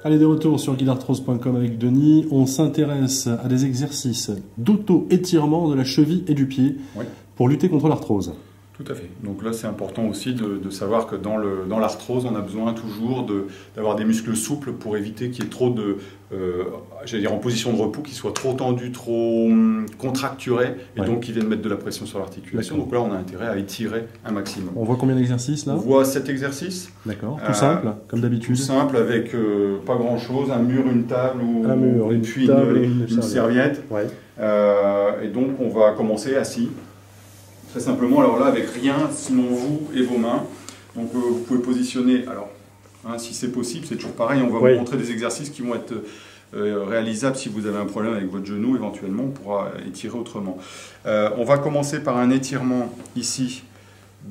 Allez, de retour sur guidarthrose.com avec Denis. On s'intéresse à des exercices d'auto-étirement de la cheville et du pied pour lutter contre l'arthrose. Tout à fait. Donc là, c'est important aussi de savoir que dans l'arthrose, on a besoin toujours d'avoir des muscles souples pour éviter qu'il y ait trop de, j'allais dire en position de repos, qu'ils soient trop tendus, trop contracturés, et donc qui viennent mettre de la pression sur l'articulation. Donc là, on a intérêt à étirer un maximum. On voit combien d'exercices là? On voit 7 exercices. D'accord. Tout simple, comme d'habitude. Tout simple, avec pas grand-chose, un mur, une table, une serviette. Et donc, on va commencer assis. Très simplement, alors là, avec rien, sinon vous et vos mains. Donc vous pouvez positionner, alors si c'est possible, c'est toujours pareil, on va vous montrer des exercices qui vont être réalisables si vous avez un problème avec votre genou, éventuellement on pourra étirer autrement. On va commencer par un étirement ici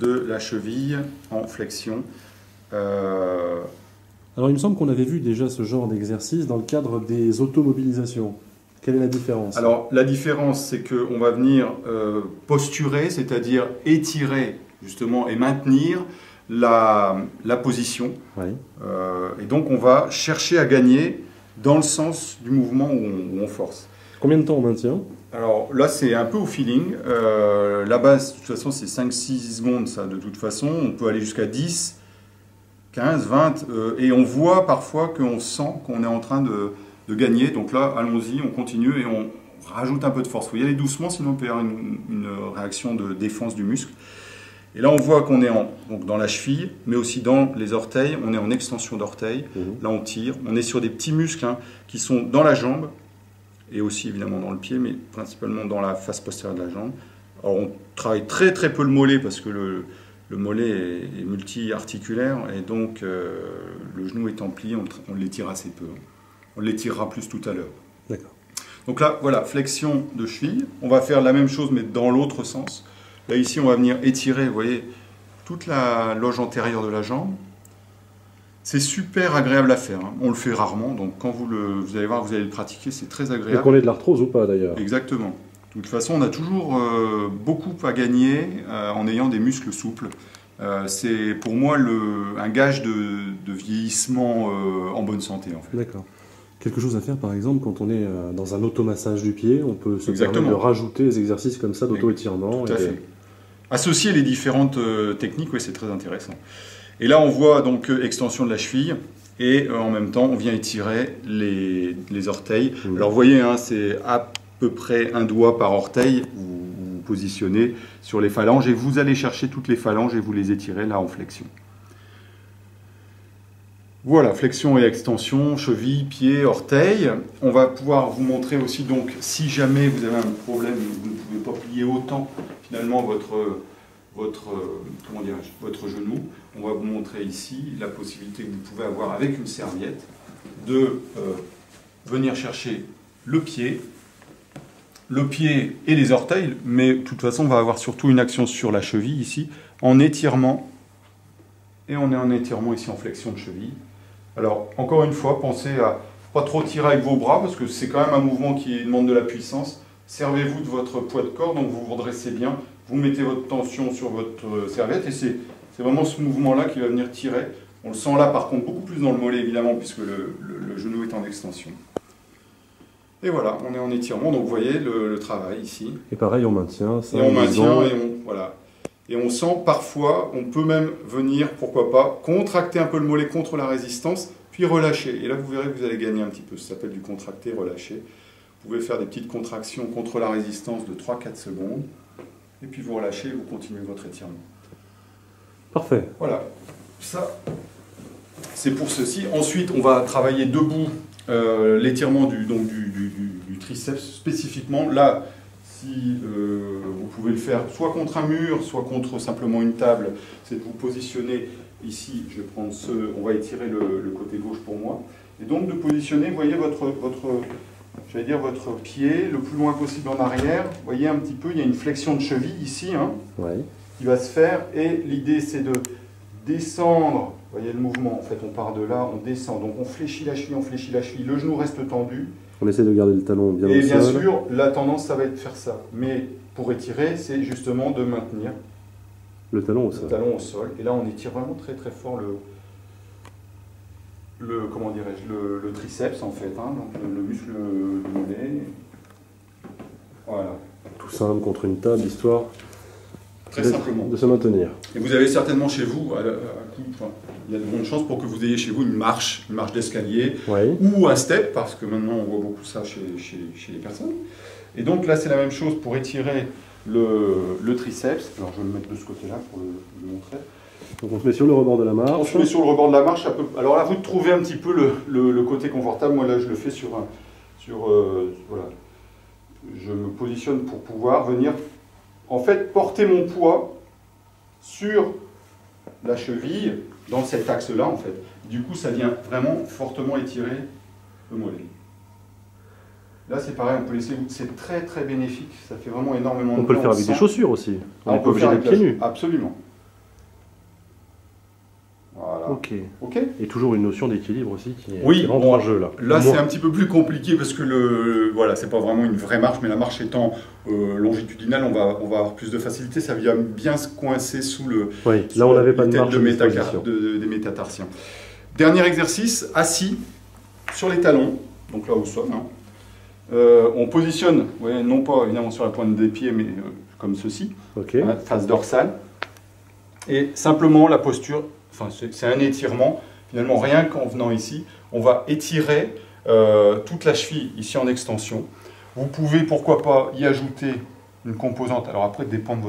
de la cheville en flexion. Alors il me semble qu'on avait vu déjà ce genre d'exercice dans le cadre des automobilisations. Quelle est la différence? Alors la différence, c'est qu'on va venir posturer, c'est-à-dire étirer justement et maintenir la position. Et donc on va chercher à gagner dans le sens du mouvement où on force. Combien de temps on maintient? Alors là, c'est un peu au feeling. La base, de toute façon, c'est 5-6 secondes, ça, de toute façon. On peut aller jusqu'à 10, 15, 20. Et on voit parfois qu'on sent qu'on est en train de gagner. Donc là, allons-y, on continue et on rajoute un peu de force. Il faut y aller doucement, sinon on peut y avoir une réaction de défense du muscle. Et là, on voit qu'on est donc dans la cheville, mais aussi dans les orteils. On est en extension d'orteil. Là, on tire. On est sur des petits muscles qui sont dans la jambe et aussi évidemment dans le pied, mais principalement dans la face postérieure de la jambe. Alors, on travaille très très peu le mollet parce que le mollet est multi-articulaire et donc le genou étant plié, on l'étire assez peu. On l'étirera plus tout à l'heure. D'accord. Donc là, voilà, flexion de cheville. On va faire la même chose, mais dans l'autre sens. Là, ici, on va venir étirer, vous voyez, toute la loge antérieure de la jambe. C'est super agréable à faire. On le fait rarement, donc quand vous allez voir, vous allez le pratiquer, c'est très agréable. Et qu'on ait de l'arthrose ou pas, d'ailleurs. Exactement. De toute façon, on a toujours beaucoup à gagner en ayant des muscles souples. C'est pour moi un gage de vieillissement en bonne santé, en fait. D'accord. Quelque chose à faire, par exemple, quand on est dans un automassage du pied, on peut se permettre de rajouter des exercices comme ça d'auto-étirement. Tout à fait. Associer les différentes techniques, oui, c'est très intéressant. Et là, on voit donc extension de la cheville et en même temps, on vient étirer les orteils. Alors, vous voyez, c'est à peu près un doigt par orteil. Vous positionnez sur les phalanges et vous allez chercher toutes les phalanges et vous les étirez là en flexion. Voilà, flexion et extension, cheville, pied, orteil. On va pouvoir vous montrer aussi, donc, si jamais vous avez un problème, vous ne pouvez pas plier autant, finalement, votre genou. On va vous montrer ici la possibilité que vous pouvez avoir avec une serviette de venir chercher le pied et les orteils, mais de toute façon, on va avoir surtout une action sur la cheville ici, en étirement. Et on est en étirement ici en flexion de cheville. Alors, encore une fois, pensez à pas trop tirer avec vos bras, parce que c'est quand même un mouvement qui demande de la puissance. Servez-vous de votre poids de corps, donc vous vous redressez bien, vous mettez votre tension sur votre serviette, et c'est vraiment ce mouvement-là qui va venir tirer. On le sent là, par contre, beaucoup plus dans le mollet, évidemment, puisque le genou est en extension. Et voilà, on est en étirement, donc vous voyez le travail ici. Et pareil, on maintient ça. Et on maintient, voilà. Et on sent parfois, on peut même venir, pourquoi pas, contracter un peu le mollet contre la résistance, puis relâcher. Et là, vous verrez que vous allez gagner un petit peu. Ça s'appelle du contracter, relâcher. Vous pouvez faire des petites contractions contre la résistance de 3-4 secondes. Et puis vous relâchez et vous continuez votre étirement. Parfait. Voilà. Ça, c'est pour ceci. Ensuite, on va travailler debout l'étirement du triceps spécifiquement. Là, si vous pouvez le faire soit contre un mur, soit contre simplement une table, c'est de vous positionner ici. Je vais prendre on va étirer le côté gauche pour moi. Et donc de positionner, vous voyez votre pied le plus loin possible en arrière. Vous voyez un petit peu, il y a une flexion de cheville ici qui va se faire. Et l'idée, c'est de descendre. Vous voyez le mouvement, en fait, on part de là, on descend. Donc on fléchit la cheville, le genou reste tendu. On essaie de garder le talon bien au sol. Et bien sûr, la tendance, ça va être de faire ça. Mais pour étirer, c'est justement de maintenir le talon au sol. Et là, on étire vraiment très très fort le haut. comment dirais-je, le triceps en fait, hein, donc le muscle du mollet. Voilà. Tout simple contre une table, histoire Très simplement. de se maintenir. Et vous avez certainement chez vous, il y a de bonnes chances pour que vous ayez chez vous une marche d'escalier, Oui. ou un step, parce que maintenant on voit beaucoup ça chez les personnes. Et donc là c'est la même chose pour étirer le triceps. Alors je vais me mettre de ce côté-là pour le montrer. Donc on se met sur le rebord de la marche. On se met sur le rebord de la marche. Alors là vous trouvez un petit peu le côté confortable. Moi là je le fais voilà. Je me positionne pour pouvoir venir, en fait, porter mon poids sur la cheville, dans cet axe-là, en fait. Du coup, ça vient vraiment fortement étirer le mollet. Là, c'est pareil, on peut laisser, c'est très très bénéfique, ça fait vraiment énormément de bien. On peut le faire avec des chaussures aussi. On n'est pas obligé d'être pieds nus. Absolument. Voilà. Ok. Ok. Et toujours une notion d'équilibre aussi qui Oui, rentre en jeu là. Là, c'est un petit peu plus compliqué parce que voilà, c'est pas vraiment une vraie marche, mais la marche étant longitudinale, on va avoir plus de facilité. Ça vient bien se coincer sous le. Oui, là on n'avait pas de marche des métatarsiens. Dernier exercice, assis sur les talons, donc là où nous sommes. Hein. On positionne, non pas évidemment sur la pointe des pieds, mais comme ceci, hein, face dorsale. Et simplement la posture. Enfin, c'est un étirement, finalement rien qu'en venant ici, on va étirer toute la cheville ici en extension. Vous pouvez pourquoi pas y ajouter une composante, alors après tout dépend de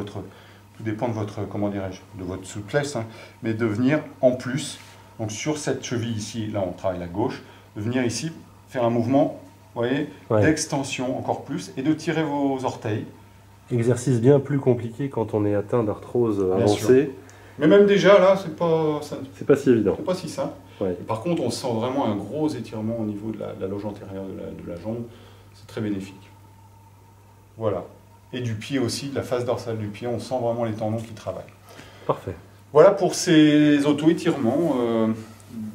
votre, comment dirais-je, de votre souplesse, hein, mais de venir en plus, donc sur cette cheville ici, là on travaille la gauche, de venir ici faire un mouvement, vous voyez, d'extension encore plus, et de tirer vos orteils. Exercice bien plus compliqué quand on est atteint d'arthrose avancée. Mais même déjà, là, c'est pas si évident. C'est pas si simple. Ouais. Par contre, on sent vraiment un gros étirement au niveau de la loge antérieure de la jambe. C'est très bénéfique. Voilà. Et du pied aussi, de la face dorsale du pied, on sent vraiment les tendons qui travaillent. Parfait. Voilà pour ces auto-étirements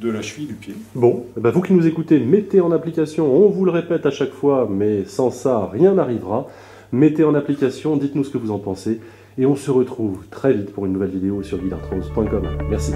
de la cheville du pied. Bon, vous qui nous écoutez, mettez en application, on vous le répète à chaque fois, mais sans ça, rien n'arrivera. Mettez en application, dites-nous ce que vous en pensez. Et on se retrouve très vite pour une nouvelle vidéo sur guidarthrose.com. Merci.